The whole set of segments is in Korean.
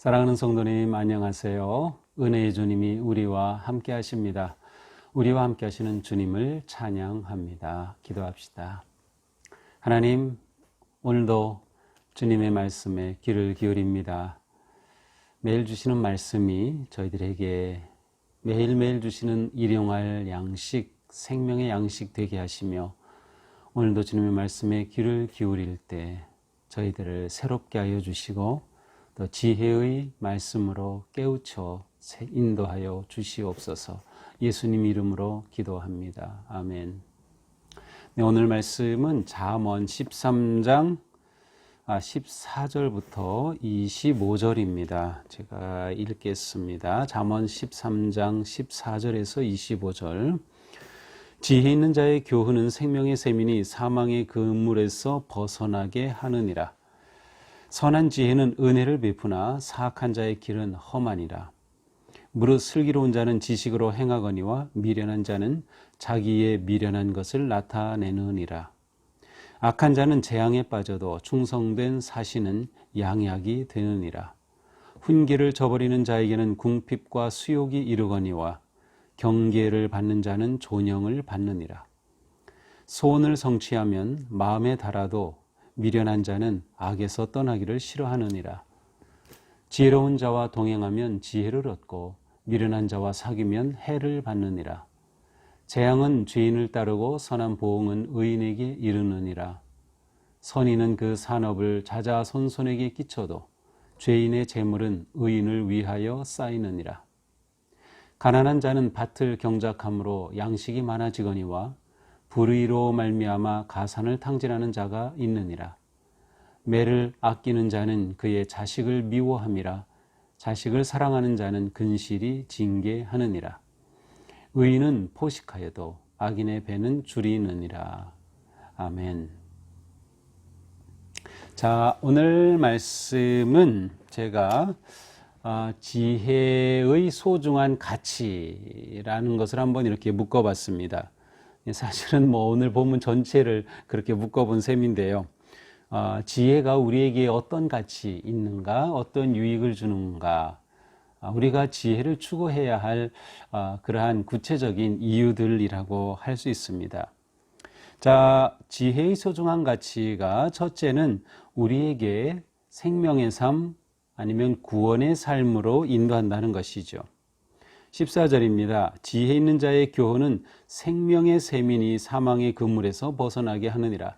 사랑하는 성도님 안녕하세요. 은혜의 주님이 우리와 함께 하십니다. 우리와 함께 하시는 주님을 찬양합니다. 기도합시다. 하나님, 오늘도 주님의 말씀에 귀를 기울입니다. 매일 주시는 말씀이 저희들에게 매일매일 주시는 일용할 양식, 생명의 양식 되게 하시며 오늘도 주님의 말씀에 귀를 기울일 때 저희들을 새롭게 하여 주시고 또 지혜의 말씀으로 깨우쳐 인도하여 주시옵소서. 예수님 이름으로 기도합니다. 아멘. 네, 오늘 말씀은 잠언 13장 14절부터 25절입니다. 제가 읽겠습니다. 잠언 13장 14절에서 25절. 지혜 있는 자의 교훈은 생명의 셈이니 사망의 그물에서 벗어나게 하느니라. 선한 지혜는 은혜를 베푸나 사악한 자의 길은 험하니라. 무릇 슬기로운 자는 지식으로 행하거니와 미련한 자는 자기의 미련한 것을 나타내느니라. 악한 자는 재앙에 빠져도 충성된 사신은 양약이 되느니라. 훈계를 저버리는 자에게는 궁핍과 수욕이 이르거니와 경계를 받는 자는 존영을 받느니라. 소원을 성취하면 마음에 달아도 미련한 자는 악에서 떠나기를 싫어하느니라. 지혜로운 자와 동행하면 지혜를 얻고 미련한 자와 사귀면 해를 받느니라. 재앙은 죄인을 따르고 선한 보응은 의인에게 이르느니라. 선인은 그 산업을 자자손손에게 끼쳐도 죄인의 재물은 의인을 위하여 쌓이느니라. 가난한 자는 밭을 경작함으로 양식이 많아지거니와 불의로 말미암아 가산을 탕진하는 자가 있느니라. 매를 아끼는 자는 그의 자식을 미워함이라. 자식을 사랑하는 자는 근실이 징계하느니라. 의인은 포식하여도 악인의 배는 줄이느니라. 아멘. 자, 오늘 말씀은 제가 지혜의 소중한 가치라는 것을 한번 이렇게 묶어봤습니다. 사실은 오늘 본문 전체를 그렇게 묶어본 셈인데요. 지혜가 우리에게 어떤 가치 있는가, 어떤 유익을 주는가, 우리가 지혜를 추구해야 할 그러한 구체적인 이유들이라고 할 수 있습니다. 자, 지혜의 소중한 가치가 첫째는 우리에게 생명의 삶 아니면 구원의 삶으로 인도한다는 것이죠. 14절입니다. 지혜 있는 자의 교훈은 생명의 셈이니 사망의 그물에서 벗어나게 하느니라.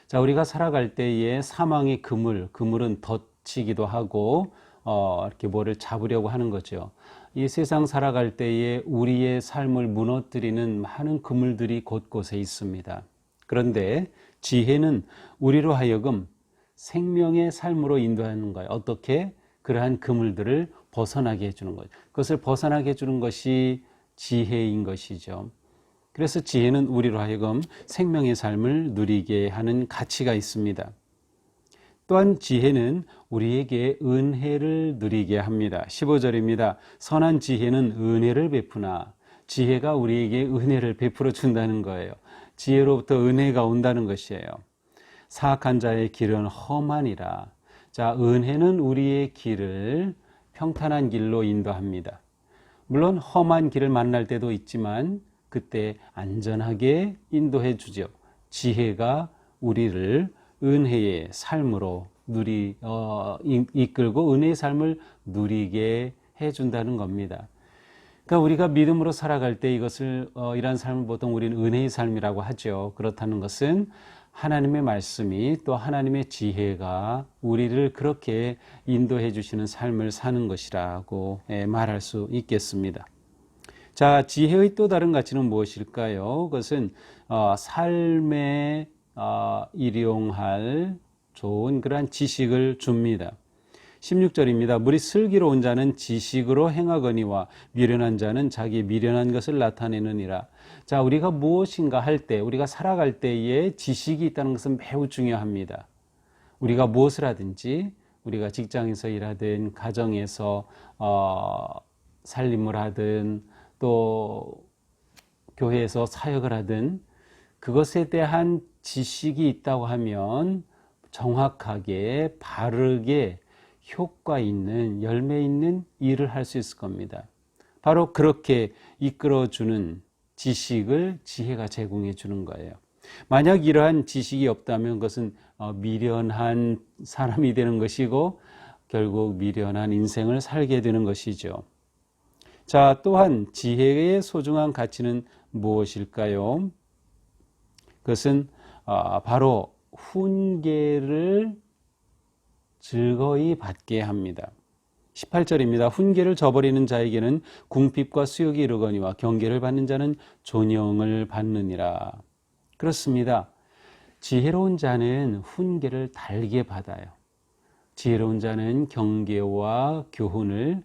자, 우리가 살아갈 때에 사망의 그물은 덫이기도 하고 이렇게 뭐를 잡으려고 하는 거죠. 이 세상 살아갈 때에 우리의 삶을 무너뜨리는 많은 그물들이 곳곳에 있습니다. 그런데 지혜는 우리로 하여금 생명의 삶으로 인도하는 거예요. 어떻게? 그러한 그물들을 벗어나게 해주는 거죠. 그것을 벗어나게 해주는 것이 지혜인 것이죠. 그래서 지혜는 우리로 하여금 생명의 삶을 누리게 하는 가치가 있습니다. 또한 지혜는 우리에게 은혜를 누리게 합니다. 15절입니다. 선한 지혜는 은혜를 베푸나. 지혜가 우리에게 은혜를 베풀어 준다는 거예요. 지혜로부터 은혜가 온다는 것이에요. 사악한 자의 길은 험하니라. 자, 은혜는 우리의 길을 평탄한 길로 인도합니다. 물론 험한 길을 만날 때도 있지만 그때 안전하게 인도해 주죠. 지혜가 우리를 은혜의 삶으로 이끌고 은혜의 삶을 누리게 해준다는 겁니다. 그러니까 우리가 믿음으로 살아갈 때 이러한 삶을 보통 우리는 은혜의 삶이라고 하죠. 그렇다는 것은 하나님의 말씀이 또 하나님의 지혜가 우리를 그렇게 인도해 주시는 삶을 사는 것이라고 말할 수 있겠습니다. 자, 지혜의 또 다른 가치는 무엇일까요? 그것은 삶에 일용할 좋은 그러한 지식을 줍니다. 16절입니다. 무릇 슬기로운 자는 지식으로 행하거니와 미련한 자는 자기 미련한 것을 나타내느니라. 자, 우리가 무엇인가 할 때, 우리가 살아갈 때에 지식이 있다는 것은 매우 중요합니다. 우리가 무엇을 하든지, 우리가 직장에서 일하든, 가정에서 살림을 하든, 또 교회에서 사역을 하든, 그것에 대한 지식이 있다고 하면 정확하게, 바르게 효과 있는, 열매 있는 일을 할 수 있을 겁니다. 바로 그렇게 이끌어주는 지식을 지혜가 제공해 주는 거예요. 만약 이러한 지식이 없다면 그것은 미련한 사람이 되는 것이고 결국 미련한 인생을 살게 되는 것이죠. 자, 또한 지혜의 소중한 가치는 무엇일까요? 그것은 바로 훈계를 즐거이 받게 합니다. 18절입니다. 훈계를 저버리는 자에게는 궁핍과 수욕이 이르거니와 경계를 받는 자는 존영을 받느니라. 그렇습니다. 지혜로운 자는 훈계를 달게 받아요. 지혜로운 자는 경계와 교훈을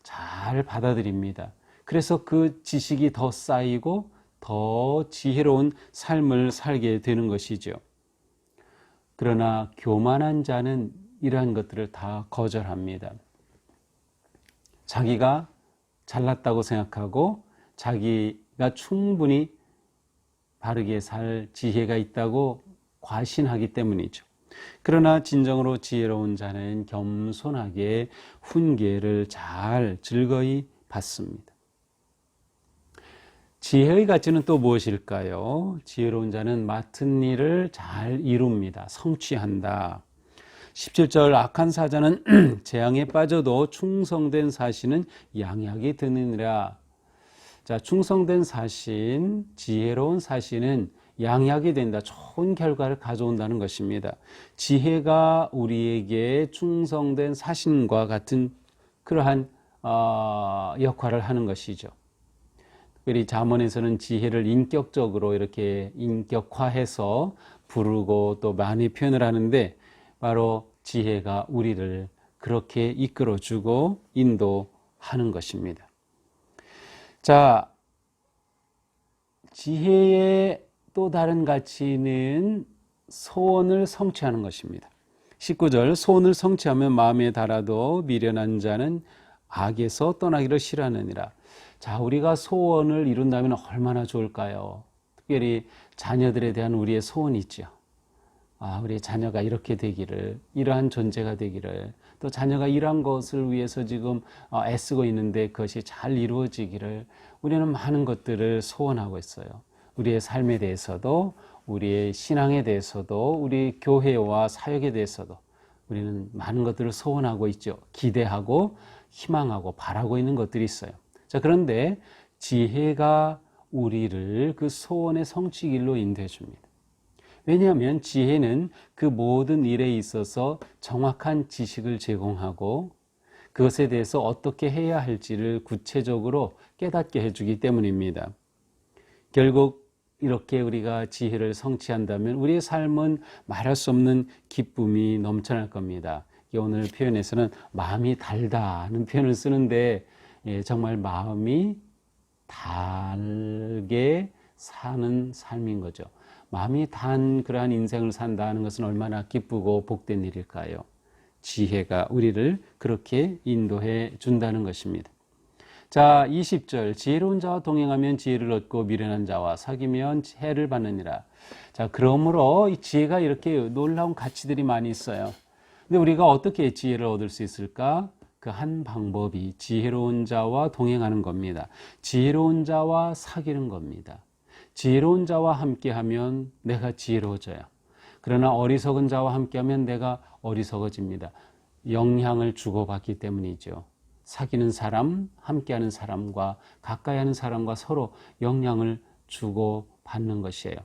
잘 받아들입니다. 그래서 그 지식이 더 쌓이고 더 지혜로운 삶을 살게 되는 것이죠. 그러나 교만한 자는 이러한 것들을 다 거절합니다. 자기가 잘났다고 생각하고 자기가 충분히 바르게 살 지혜가 있다고 과신하기 때문이죠. 그러나 진정으로 지혜로운 자는 겸손하게 훈계를 잘 즐거이 받습니다. 지혜의 가치는 또 무엇일까요? 지혜로운 자는 맡은 일을 잘 이룹니다. 성취한다. 17절 악한 사자는 재앙에 빠져도 충성된 사신은 양약이 드느니라. 자, 충성된 사신, 지혜로운 사신은 양약이 된다. 좋은 결과를 가져온다는 것입니다. 지혜가 우리에게 충성된 사신과 같은 그러한 역할을 하는 것이죠. 특별히 잠언에서는 지혜를 인격적으로 이렇게 인격화해서 부르고 또 많이 표현을 하는데 바로 지혜가 우리를 그렇게 이끌어주고 인도하는 것입니다. 자, 지혜의 또 다른 가치는 소원을 성취하는 것입니다. 19절 소원을 성취하면 마음에 달아도 미련한 자는 악에서 떠나기를 싫어하느니라. 자, 우리가 소원을 이룬다면 얼마나 좋을까요? 특별히 자녀들에 대한 우리의 소원이 있죠. 우리 자녀가 이렇게 되기를, 이러한 존재가 되기를, 또 자녀가 이러한 것을 위해서 지금 애쓰고 있는데 그것이 잘 이루어지기를 우리는 많은 것들을 소원하고 있어요. 우리의 삶에 대해서도, 우리의 신앙에 대해서도, 우리 교회와 사역에 대해서도 우리는 많은 것들을 소원하고 있죠. 기대하고 희망하고 바라고 있는 것들이 있어요. 자, 그런데 지혜가 우리를 그 소원의 성취길로 인도해 줍니다. 왜냐하면 지혜는 그 모든 일에 있어서 정확한 지식을 제공하고 그것에 대해서 어떻게 해야 할지를 구체적으로 깨닫게 해주기 때문입니다. 결국 이렇게 우리가 지혜를 성취한다면 우리의 삶은 말할 수 없는 기쁨이 넘쳐날 겁니다. 오늘 표현에서는 마음이 달다는 표현을 쓰는데 정말 마음이 달게 사는 삶인 거죠. 마음이 단 그러한 인생을 산다는 것은 얼마나 기쁘고 복된 일일까요? 지혜가 우리를 그렇게 인도해 준다는 것입니다. 자, 20절 지혜로운 자와 동행하면 지혜를 얻고 미련한 자와 사귀면 해를 받느니라. 자, 그러므로 이 지혜가 이렇게 놀라운 가치들이 많이 있어요. 근데 우리가 어떻게 지혜를 얻을 수 있을까? 그 한 방법이 지혜로운 자와 동행하는 겁니다. 지혜로운 자와 사귀는 겁니다. 지혜로운 자와 함께하면 내가 지혜로워져요. 그러나 어리석은 자와 함께하면 내가 어리석어집니다. 영향을 주고받기 때문이죠. 사귀는 사람, 함께하는 사람과 가까이 하는 사람과 서로 영향을 주고받는 것이에요.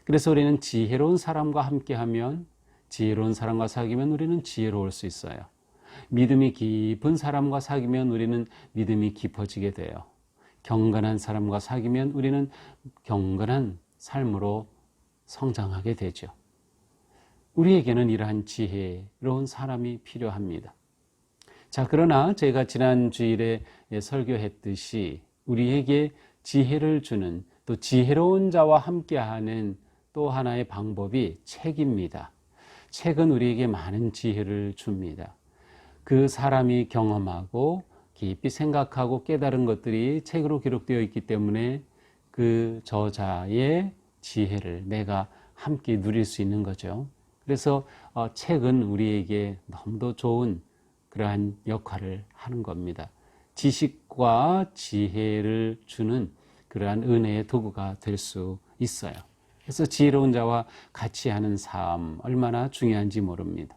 그래서 우리는 지혜로운 사람과 함께하면, 지혜로운 사람과 사귀면 우리는 지혜로울 수 있어요. 믿음이 깊은 사람과 사귀면 우리는 믿음이 깊어지게 돼요. 경건한 사람과 사귀면 우리는 경건한 삶으로 성장하게 되죠. 우리에게는 이러한 지혜로운 사람이 필요합니다. 자, 그러나 제가 지난 주일에 설교했듯이 우리에게 지혜를 주는 또 지혜로운 자와 함께하는 또 하나의 방법이 책입니다. 책은 우리에게 많은 지혜를 줍니다. 그 사람이 경험하고 깊이 생각하고 깨달은 것들이 책으로 기록되어 있기 때문에 그 저자의 지혜를 내가 함께 누릴 수 있는 거죠. 그래서 책은 우리에게 너무도 좋은 그러한 역할을 하는 겁니다. 지식과 지혜를 주는 그러한 은혜의 도구가 될 수 있어요. 그래서 지혜로운 자와 같이 하는 삶 얼마나 중요한지 모릅니다.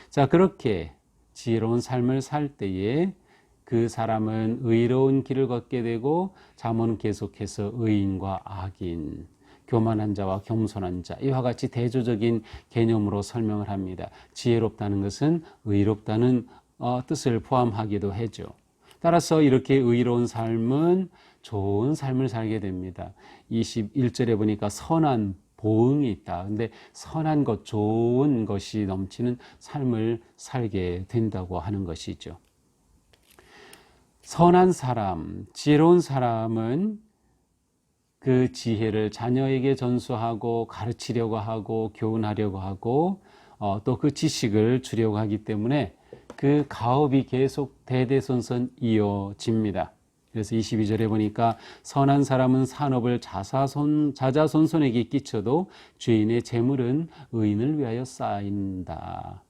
자, 그렇게 지혜로운 삶을 살 때에 그 사람은 의로운 길을 걷게 되고 잠언은 계속해서 의인과 악인, 교만한 자와 겸손한 자, 이와 같이 대조적인 개념으로 설명을 합니다. 지혜롭다는 것은 의롭다는 뜻을 포함하기도 하죠. 따라서 이렇게 의로운 삶은 좋은 삶을 살게 됩니다. 21절에 보니까 선한 보응이 있다. 근데 선한 것, 좋은 것이 넘치는 삶을 살게 된다고 하는 것이죠. 선한 사람, 지혜로운 사람은 그 지혜를 자녀에게 전수하고 가르치려고 하고 교훈하려고 하고 또 그 지식을 주려고 하기 때문에 그 가업이 계속 대대손손 이어집니다. 그래서 22절에 보니까 선한 사람은 산업을 자자손손에게 끼쳐도 죄인의 재물은 의인을 위하여 쌓인다.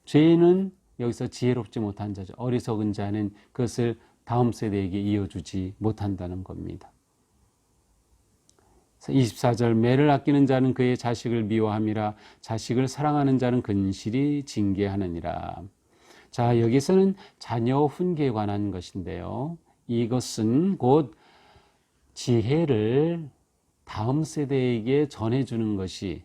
죄인은 여기서 지혜롭지 못한 자죠. 어리석은 자는 그것을 다음 세대에게 이어주지 못한다는 겁니다. 24절 매를 아끼는 자는 그의 자식을 미워함이라 자식을 사랑하는 자는 근실히 징계하느니라. 자, 여기서는 자녀 훈계에 관한 것인데요. 이것은 곧 지혜를 다음 세대에게 전해주는 것이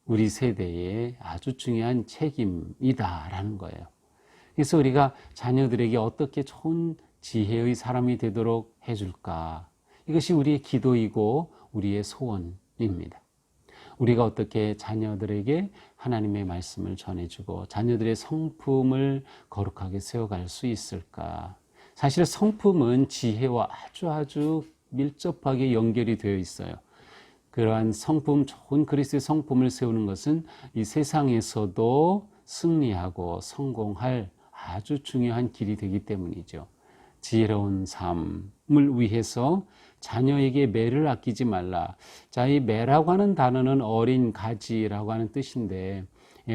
우리 세대의 아주 중요한 책임이다라는 거예요. 그래서 우리가 자녀들에게 어떻게 좋은 지혜의 사람이 되도록 해줄까? 이것이 우리의 기도이고 우리의 소원입니다. 우리가 어떻게 자녀들에게 하나님의 말씀을 전해주고 자녀들의 성품을 거룩하게 세워갈 수 있을까? 사실 성품은 지혜와 아주 밀접하게 연결이 되어 있어요. 그러한 성품, 좋은 그리스도의 성품을 세우는 것은 이 세상에서도 승리하고 성공할 아주 중요한 길이 되기 때문이죠. 지혜로운 삶을 위해서 자녀에게 매를 아끼지 말라. 자, 이 매라고 하는 단어는 어린 가지라고 하는 뜻인데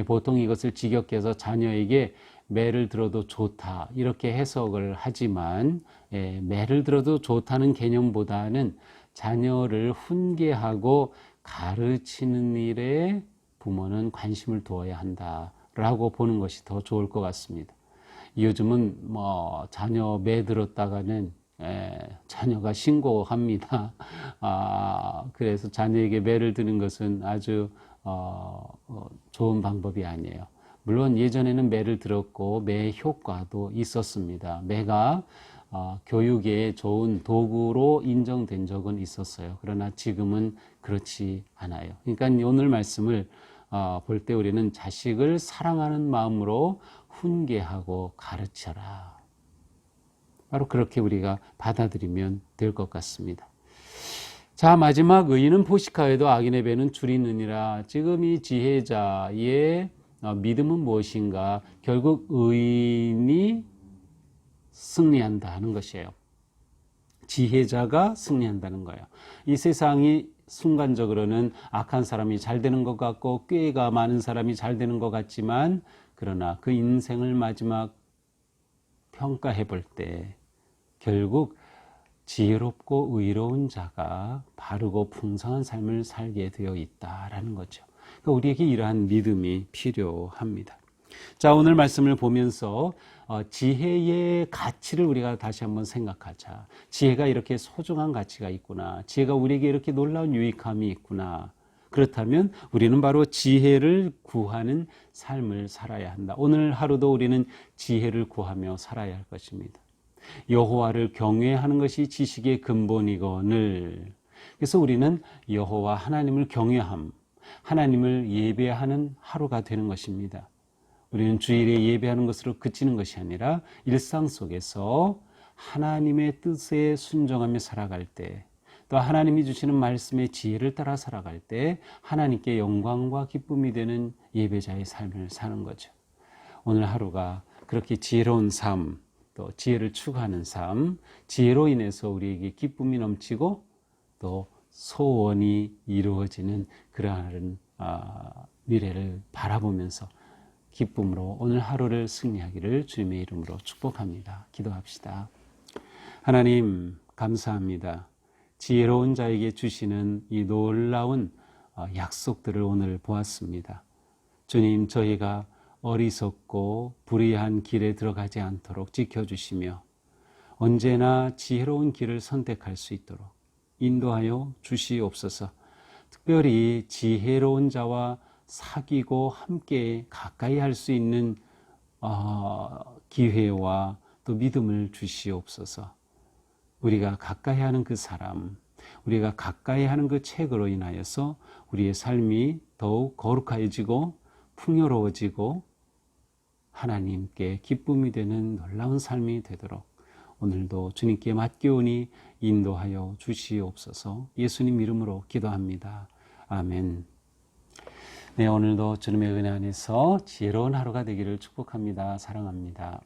보통 이것을 직역해서 자녀에게 매를 들어도 좋다 이렇게 해석을 하지만 매를 들어도 좋다는 개념보다는 자녀를 훈계하고 가르치는 일에 부모는 관심을 두어야 한다라고 보는 것이 더 좋을 것 같습니다. 요즘은 자녀 매 들었다가는 자녀가 신고합니다. 그래서 자녀에게 매를 드는 것은 아주 좋은 방법이 아니에요. 물론 예전에는 매를 들었고 매 효과도 있었습니다. 매가 교육에 좋은 도구로 인정된 적은 있었어요. 그러나 지금은 그렇지 않아요. 그러니까 오늘 말씀을 볼 때 우리는 자식을 사랑하는 마음으로 훈계하고 가르쳐라. 바로 그렇게 우리가 받아들이면 될 것 같습니다. 자, 마지막 의인은 포식하여도 악인의 배는 줄이느니라. 지금 이 지혜자의 믿음은 무엇인가? 결국 의인이 승리한다는 것이에요. 지혜자가 승리한다는 거예요. 이 세상이 순간적으로는 악한 사람이 잘 되는 것 같고 꾀가 많은 사람이 잘 되는 것 같지만 그러나 그 인생을 마지막 평가해 볼 때 결국 지혜롭고 의로운 자가 바르고 풍성한 삶을 살게 되어 있다라는 거죠. 그러니까 우리에게 이러한 믿음이 필요합니다. 자, 오늘 말씀을 보면서 지혜의 가치를 우리가 다시 한번 생각하자. 지혜가 이렇게 소중한 가치가 있구나. 지혜가 우리에게 이렇게 놀라운 유익함이 있구나. 그렇다면 우리는 바로 지혜를 구하는 삶을 살아야 한다. 오늘 하루도 우리는 지혜를 구하며 살아야 할 것입니다. 여호와를 경외하는 것이 지식의 근본이거늘. 그래서 우리는 여호와 하나님을 경외함, 하나님을 예배하는 하루가 되는 것입니다. 우리는 주일에 예배하는 것으로 그치는 것이 아니라 일상 속에서 하나님의 뜻에 순종하며 살아갈 때, 또 하나님이 주시는 말씀의 지혜를 따라 살아갈 때 하나님께 영광과 기쁨이 되는 예배자의 삶을 사는 거죠. 오늘 하루가 그렇게 지혜로운 삶, 또 지혜를 추구하는 삶, 지혜로 인해서 우리에게 기쁨이 넘치고 또 소원이 이루어지는 그러한 미래를 바라보면서 기쁨으로 오늘 하루를 승리하기를 주님의 이름으로 축복합니다. 기도합시다. 하나님 감사합니다. 지혜로운 자에게 주시는 이 놀라운 약속들을 오늘 보았습니다. 주님, 저희가 어리석고 불의한 길에 들어가지 않도록 지켜주시며 언제나 지혜로운 길을 선택할 수 있도록 인도하여 주시옵소서. 특별히 지혜로운 자와 사귀고 함께 가까이 할 수 있는 기회와 또 믿음을 주시옵소서. 우리가 가까이 하는 그 사람, 우리가 가까이 하는 그 책으로 인하여서 우리의 삶이 더욱 거룩해지고 풍요로워지고 하나님께 기쁨이 되는 놀라운 삶이 되도록 오늘도 주님께 맡기오니 인도하여 주시옵소서. 예수님 이름으로 기도합니다. 아멘. 네, 오늘도 주님의 은혜 안에서 지혜로운 하루가 되기를 축복합니다. 사랑합니다.